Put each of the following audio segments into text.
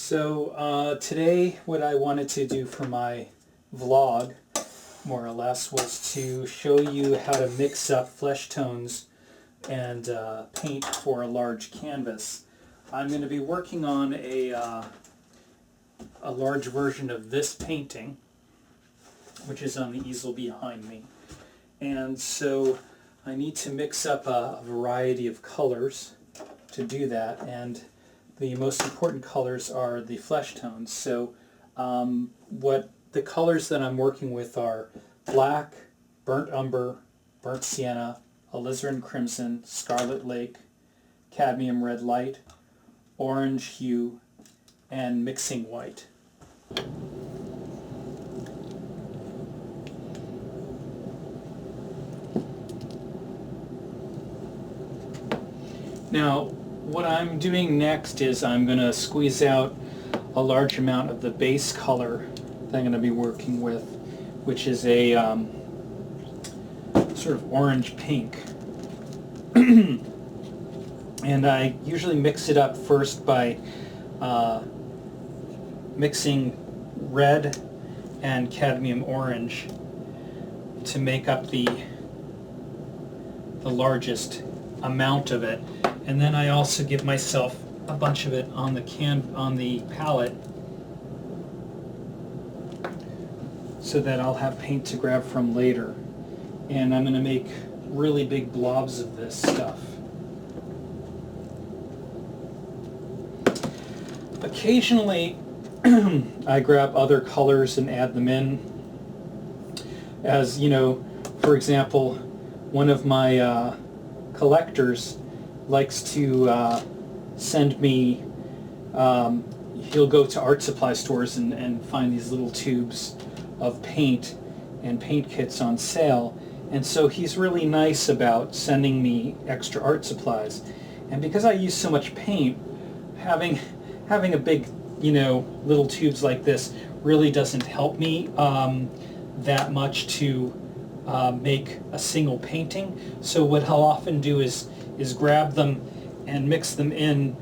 Today what I wanted to do for my vlog, more or less, was to show you how to mix up flesh tones and paint for a large canvas. I'm going to be working on a large version of this painting, which is on the easel behind me. And so I need to mix up a variety of colors to do that, and the most important colors are the flesh tones. So what the colors that I'm working with are black, burnt umber, burnt sienna, alizarin crimson, scarlet lake, cadmium red light, orange hue, and mixing white. Now, what I'm doing next is I'm going to squeeze out a large amount of the base color that I'm going to be working with, which is a sort of orange pink. And I usually mix it up first by mixing red and cadmium orange to make up the largest amount of it. And then I also give myself a bunch of it on the palette so that I'll have paint to grab from later. And I'm going to make really big blobs of this stuff. Occasionally I grab other colors and add them in. As you know, for example, one of my collectors likes to send me, he'll go to art supply stores and find these little tubes of paint and paint kits on sale, and so he's really nice about sending me extra art supplies. And because I use so much paint, having a big, little tubes like this really doesn't help me that much to make a single painting. So what I'll often do is grab them and mix them in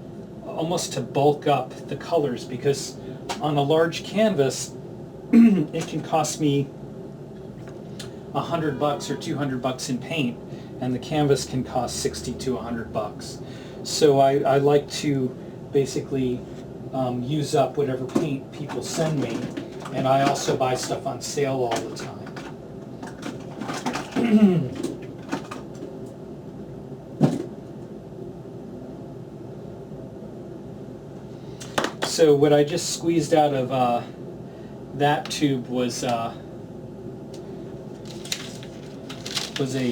almost to bulk up the colors, because on a large canvas it can cost me $100 or $200 in paint, and the canvas can cost $60 to $100. So I like to basically use up whatever paint people send me, and I also buy stuff on sale all the time. So what I just squeezed out of that tube was a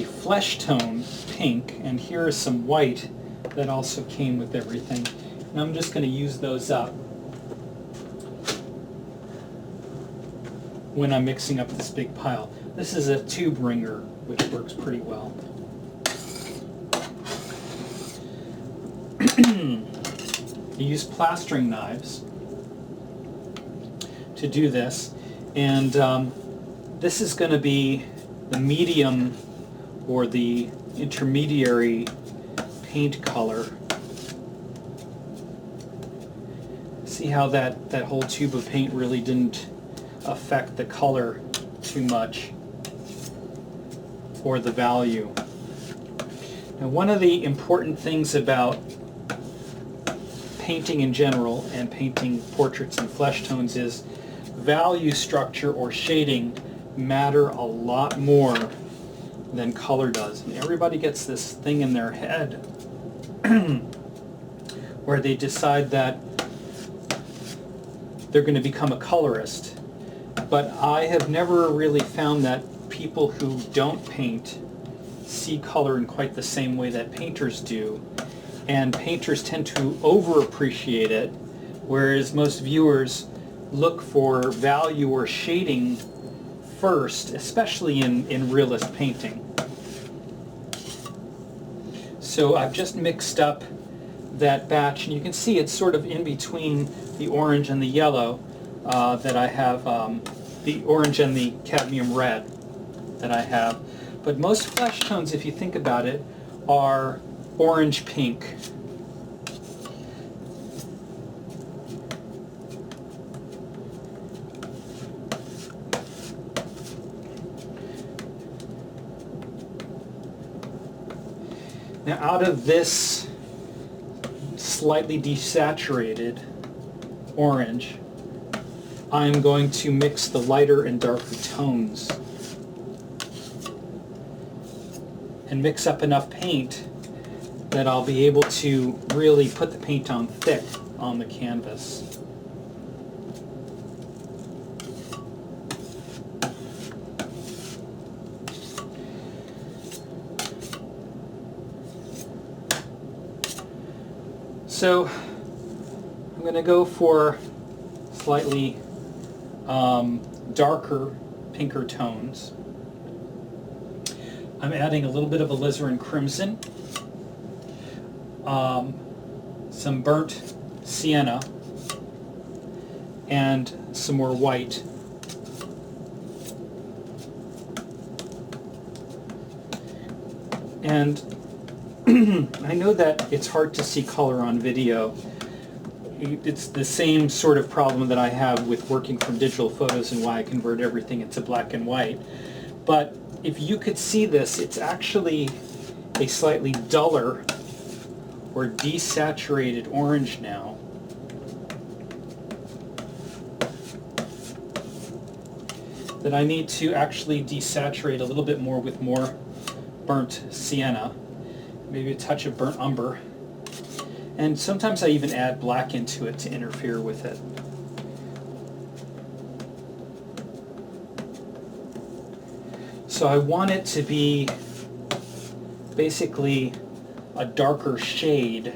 flesh tone pink, and here is some white that also came with everything. And I'm just going to use those up when I'm mixing up this big pile. This is a tube ringer, which works pretty well. You use plastering knives to do this, and this is going to be the medium or the intermediary paint color. See how that whole tube of paint really didn't affect the color too much or the value. Now, one of the important things about painting in general and painting portraits in flesh tones is value, structure, or shading matter a lot more than color does. And everybody gets this thing in their head where they decide that they're going to become a colorist. But I have never really found that people who don't paint see color in quite the same way that painters do. And painters tend to over-appreciate it, whereas most viewers look for value or shading first, especially in realist painting. So I've just mixed up that batch, and you can see it's sort of in between the orange and the yellow that I have, the orange and the cadmium red that I have. But most flesh tones, if you think about it, are orange pink. Now out of this slightly desaturated orange, I'm going to mix the lighter and darker tones and mix up enough paint that I'll be able to really put the paint on thick on the canvas. So I'm going to go for slightly darker, pinker tones. I'm adding a little bit of alizarin crimson, some burnt sienna, and some more white. And I know that it's hard to see color on video. It's the same sort of problem that I have with working from digital photos and why I convert everything into black and white. But if you could see this, it's actually a slightly duller or desaturated orange now. That I need to actually desaturate a little bit more with more burnt sienna, maybe a touch of burnt umber. And sometimes I even add black into it to interfere with it. So I want it to be basically a darker shade.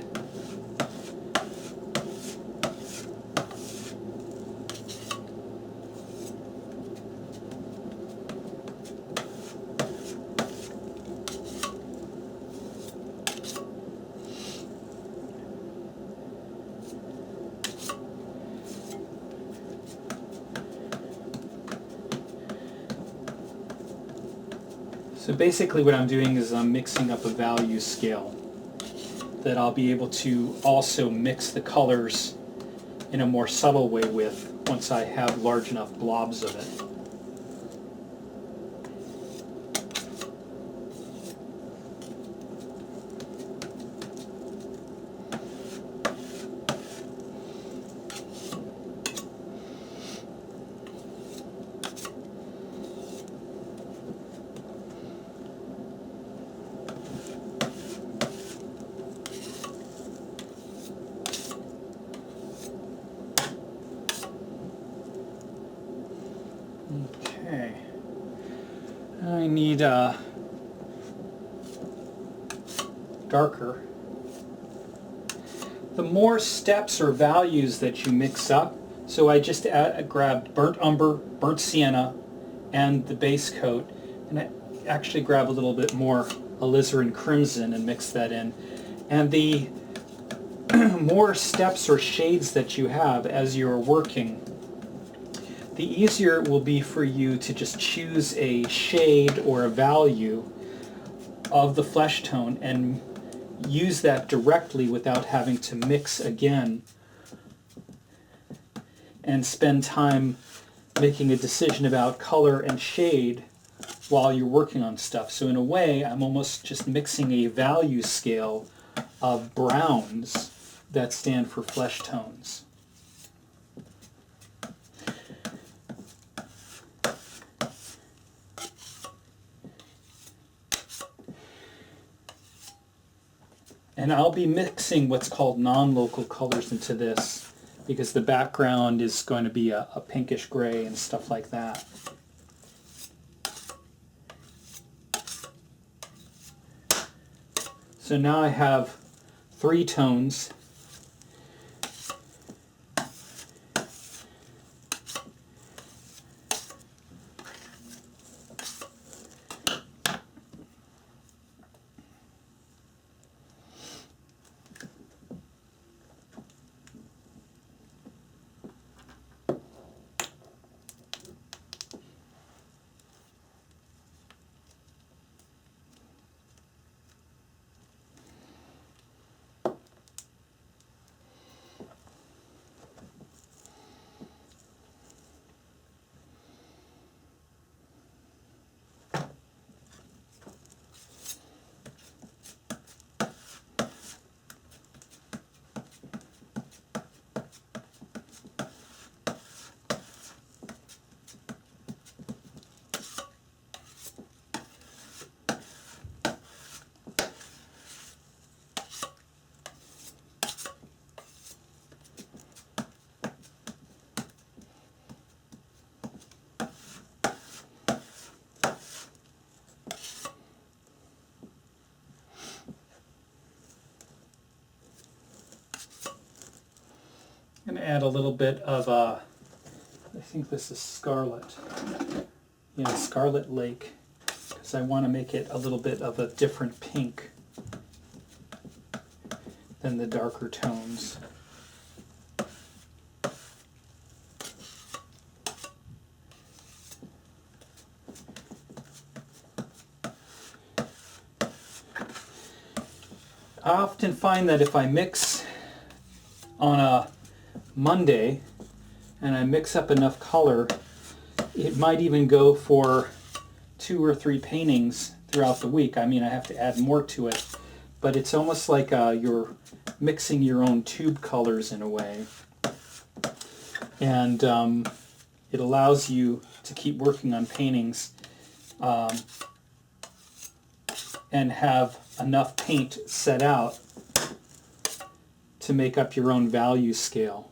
So basically what I'm doing is I'm mixing up a value scale that I'll be able to also mix the colors in a more subtle way with once I have large enough blobs of it. Okay, I need darker. The more steps or values that you mix up, so I just grabbed burnt umber, burnt sienna, and the base coat, and I actually grab a little bit more alizarin crimson and mix that in. And the more steps or shades that you have as you're working, the easier it will be for you to just choose a shade or a value of the flesh tone and use that directly without having to mix again and spend time making a decision about color and shade while you're working on stuff. So in a way, I'm almost just mixing a value scale of browns that stand for flesh tones. And I'll be mixing what's called non-local colors into this because the background is going to be a pinkish gray and stuff like that. So now I have 3 tones. add a little bit of, I think this is Scarlet. Yeah, Scarlet Lake, because I want to make it a little bit of a different pink than the darker tones. I often find that if I mix on a Monday and I mix up enough color, it might even go for 2 or 3 paintings throughout the week. I mean, I have to add more to it, but it's almost like you're mixing your own tube colors in a way. And it allows you to keep working on paintings and have enough paint set out to make up your own value scale.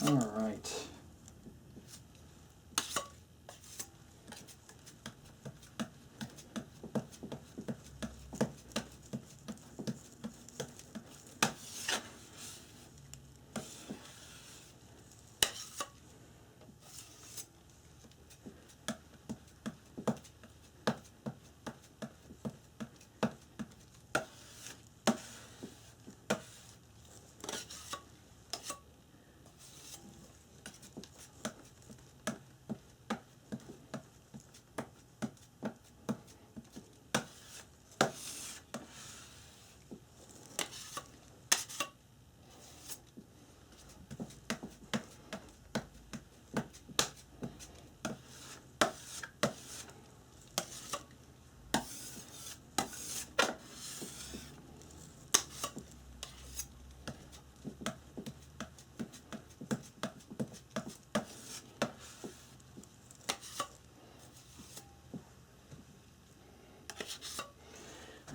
All right.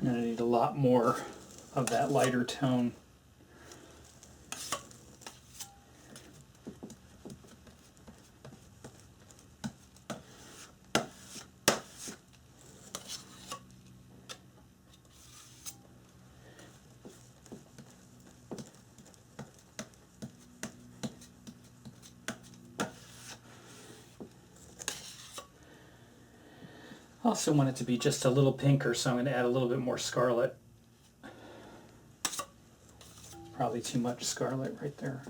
I'm going to need a lot more of that lighter tone. I also want it to be just a little pinker, so I'm going to add a little bit more scarlet. Probably too much scarlet right there.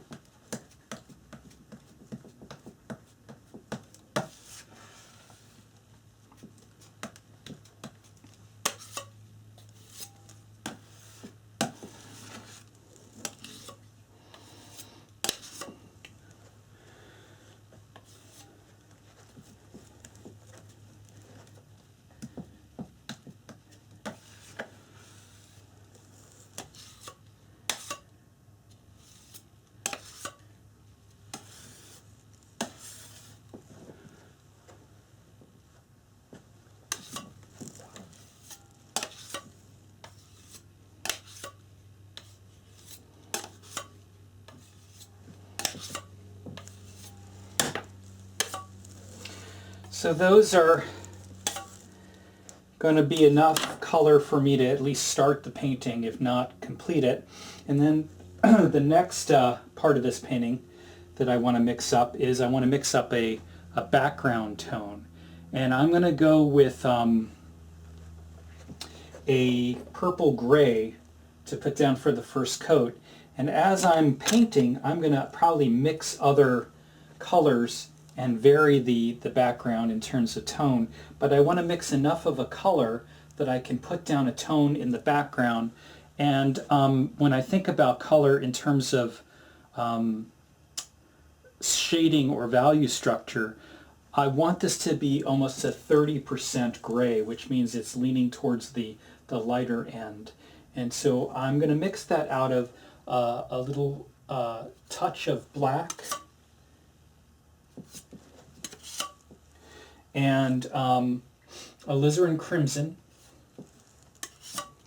So those are going to be enough color for me to at least start the painting, if not complete it. And then the next part of this painting that I want to mix up is I want to mix up a background tone. And I'm going to go with a purple gray to put down for the first coat. And as I'm painting, I'm going to probably mix other colors and vary the background in terms of tone, but I want to mix enough of a color that I can put down a tone in the background. And when I think about color in terms of shading or value structure, I want this to be almost a 30% gray, which means it's leaning towards the lighter end. And so I'm going to mix that out of a little touch of black and alizarin crimson,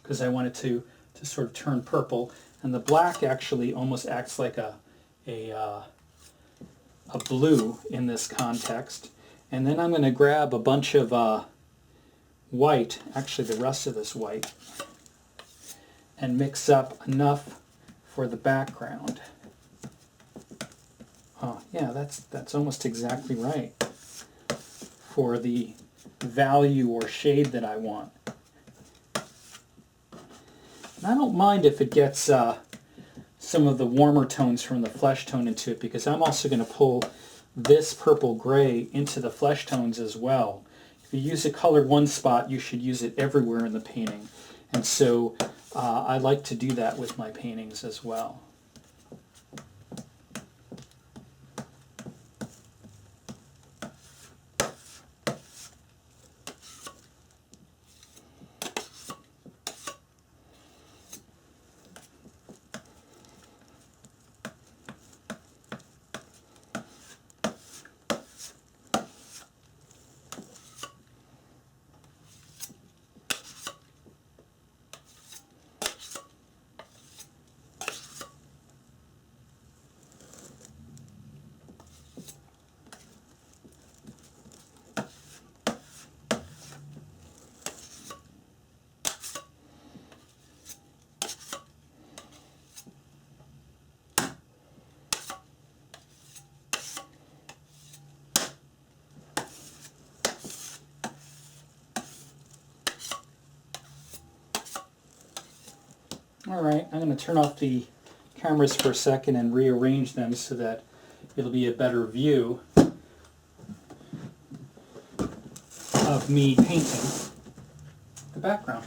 because I want it to sort of turn purple, and the black actually almost acts like a blue in this context. And then I'm going to grab a bunch of white, actually the rest of this white, and mix up enough for the background. Oh, yeah, that's almost exactly right for the value or shade that I want. And I don't mind if it gets some of the warmer tones from the flesh tone into it, because I'm also going to pull this purple gray into the flesh tones as well. If you use a color one spot, you should use it everywhere in the painting. And so I like to do that with my paintings as well. Alright, I'm going to turn off the cameras for a second and rearrange them so that it'll be a better view of me painting the background.